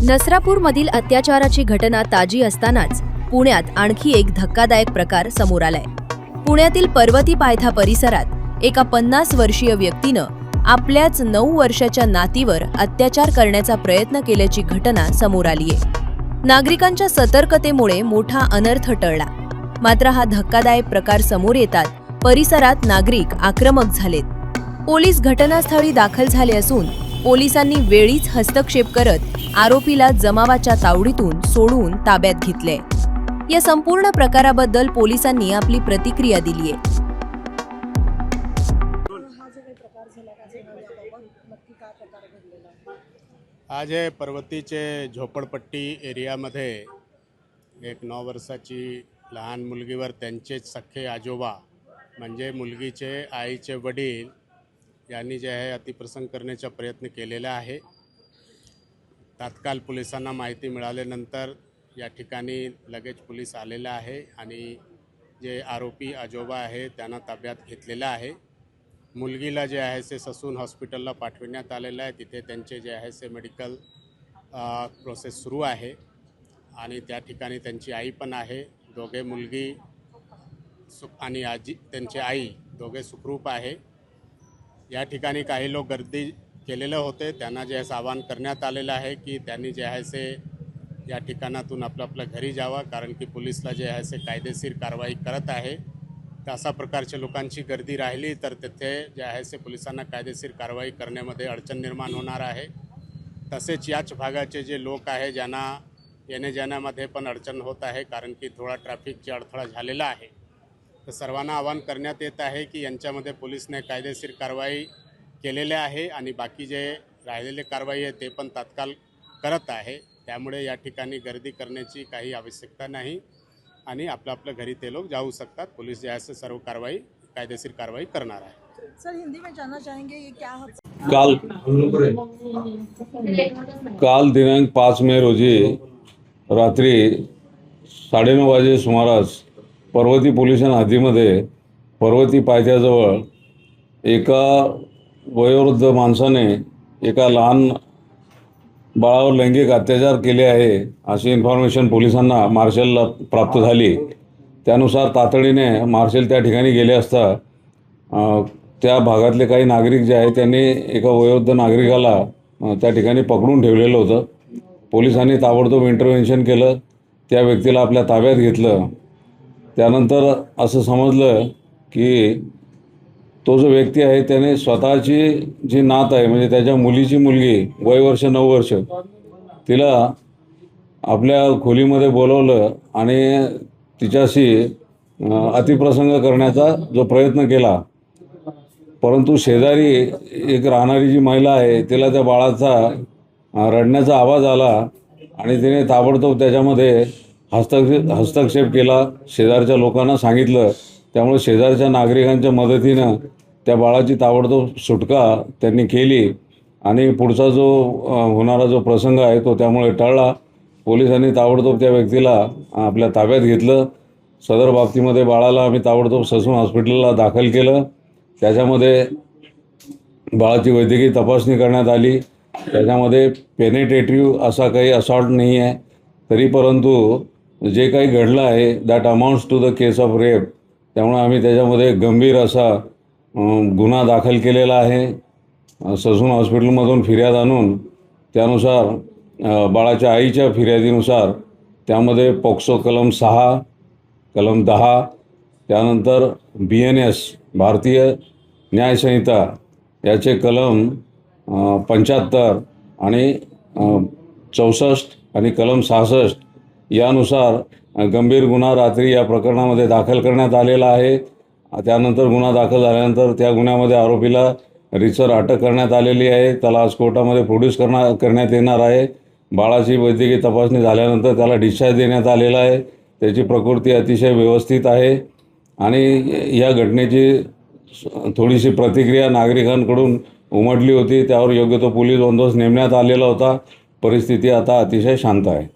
नसरापूरमधील अत्याचाराची घटना ताजी असतानाच पुण्यात आणखी एक धक्कादायक प्रकार समोर आलाय। पुण्यातील पर्वती पायथा परिसरात एका 50 वर्षीय व्यक्तीनं आपल्याच 9 वर्षाच्या नातीवर अत्याचार करण्याचा प्रयत्न केल्याची घटना समोर आलीये। नागरिकांच्या सतर्कतेमुळे मोठा अनर्थ टळला, मात्र हा धक्कादायक प्रकार समोर येतात परिसरात नागरिक आक्रमक झालेत। पोलीस घटनास्थळी दाखल झाले असून पोलिसांनी वेळीच हस्तक्षेप करत आरोपीला जमावाच्या तावडीतून सोडून ताब्यात घेतले। या संपूर्ण प्रकाराबद्दल पोलिसांनी आपली प्रतिक्रिया दिली आहे। आज हे पर्वतीचे झोपडपट्टी एरियामध्ये एक 9 वर्षाची लहान मुलगीवर त्यांचे सख्खे आजोबा म्हणजे मुलगीचे आईचे वडील यांनी जे आहे अतिप्रसंग करण्याचा प्रयत्न केलेला आहे। तात्काळ पोलिसांना माहिती मिळाल्यानंतर या ठिकाणी लगेच पोलीस आलेला आहे आणि जे आरोपी आजोबा आहे त्यांना ताब्यात घेतलेला आहे। मुलगीला जे आहे ते ससून हॉस्पिटलला पाठविण्यात आलेलं आहे। तिथे त्यांचे जे आहे ते मेडिकल प्रोसेस सुरू आहे आणि त्या ठिकाणी त्यांची आई पण आहे। दोघे मुलगी आणि आजी त्यांची आई दोघे सुखरूप आहे। या ठिकाणी काही लोक गर्दी केलेले होते, त्यांना जे आहे आवाहन करण्यात आलेलं आहे की त्यांनी जे आहे ते या ठिकाणातून आपल्या घरी जावा, कारण की पोलिसला जे आहे ते कायदेशीर कारवाई करत आहे। तर अशा प्रकारच्या लोकांची गर्दी राहिली तर तिथे जे आहे ते पोलिसांना कायदेशीर कारवाई करण्यामध्ये अडचण निर्माण होणार आहे। तसेच याच भागाचे जे लोक आहे ज्यांना येणे जाण्यामध्ये पण अडचण होत आहे, कारण की थोडा ट्रॅफिकची अडथळा झालेला आहे। तर सर्वांना आवाहन करण्यात येत आहे की यांच्यामध्ये पोलिसने कायदेशीर कारवाई केलेले आहे आणि बाकी जे राहिलेले कारवाई आहे ते पण तात्काळ करत आहे। त्यामुळे या ठिकाणी गर्दी करण्याची काही आवश्यकता नाही आणि आपल्या घरी ते लोग जाऊ शकतात। पुलिस जे आहे सर्व कारवाई कायदेशीर कारवाई करणार आहे। सर, हिंदी में जानना चाहेंगे ये क्या काल दिनांक 5 मे रोजी रात्री 9:30 वाजे सुमारास पर्वती पोलीस हद्दीमध्ये पर्वती पायथ्याजवळ एका वयोवृद्ध माणसाने एका लहान बाळावर लैंगिक अत्याचार केले आहे अशी इन्फॉर्मेशन पोलिसांना मार्शलला प्राप्त झाली। त्यानुसार तातडीने मार्शल त्या ठिकाणी गेले असता त्या भागातले काही नागरिक जे आहे त्यांनी एका वयोवृद्ध नागरिकाला त्या ठिकाणी पकडून ठेवलेलं होतं। पोलिसांनी ताबडतोब इंटरव्हेन्शन केलं, त्या व्यक्तीला आपल्या ताब्यात घेतलं। त्यानंतर असं समजलं की तो जो व्यक्ती आहे त्याने स्वतःची जी नात आहे म्हणजे त्याच्या मुलीची मुलगी वय वर्ष 9 वर्ष तिला आपल्या खोलीमध्ये बोलवलं आणि तिच्याशी अतिप्रसंग करण्याचा जो प्रयत्न केला, परंतु शेजारी एक राहणारी जी महिला आहे तिला त्या बाळाचा रडण्याचा आवाज आला आणि तिने ताबडतोब त्याच्यामध्ये हस्तक्षेप केला, शेजारच्या लोकांना सांगितलं। त्यामुळे शेजारच्या नागरिकांच्या मदतीनं त्या बाळाची ताबडतोब सुटका त्यांनी केली आणि पुढचा जो होणारा जो प्रसंग आहे तो त्यामुळे टळला। पोलिसांनी ताबडतोब त्या व्यक्तीला आपल्या ताब्यात घेतलं। सदर बाबतीमध्ये बाळाला आम्ही ताबडतोब ससून हॉस्पिटलला दाखल केलं। त्याच्यामध्ये बाळाची वैद्यकीय तपासणी करण्यात आली। त्याच्यामध्ये पेनिट्रेटिव्ह असा काही असॉल्ट नाही आहे, तरी परंतु जे काही घडलं आहे that amounts to the case of rape, त्यामुळे आम्ही त्याच्यामध्ये गंभीर असा गुन्हा दाखल केलेला आहे। ससून हॉस्पिटलमधून फिर्याद आणून त्यानुसार बाळाच्या आईच्या फिर्यादीनुसार त्यामध्ये पॉक्सो कलम 6, कलम 10, त्यानंतर BNS भारतीय न्यायसंहिता याचे कलम 75 आणि 64 आणि कलम 66 यानुसार गंभीर गुन्हा रात्री या प्रकरणामध्ये दाखल करण्यात आलेला आहे। त्यानंतर गुन्हा दाखल झाल्यानंतर त्या गुन्ह्यामध्ये आरोपीला रितसर अटक करण्यात आलेली आहे। त्याला आज कोर्टामध्ये प्रोड्यूस करण्यात येणार आहे। बाळाची वैद्यकीय तपासणी झाल्यानंतर त्याला डिस्चार्ज देण्यात आलेला आहे। त्याची प्रकृती अतिशय व्यवस्थित आहे आणि या घटनेची थोडीशी प्रतिक्रिया नागरिकांकडून उमटली होती, त्यावर योग्य तो पोलीस बंदोबस्त नेमण्यात आलेला होता। परिस्थिती आता अतिशय शांत आहे।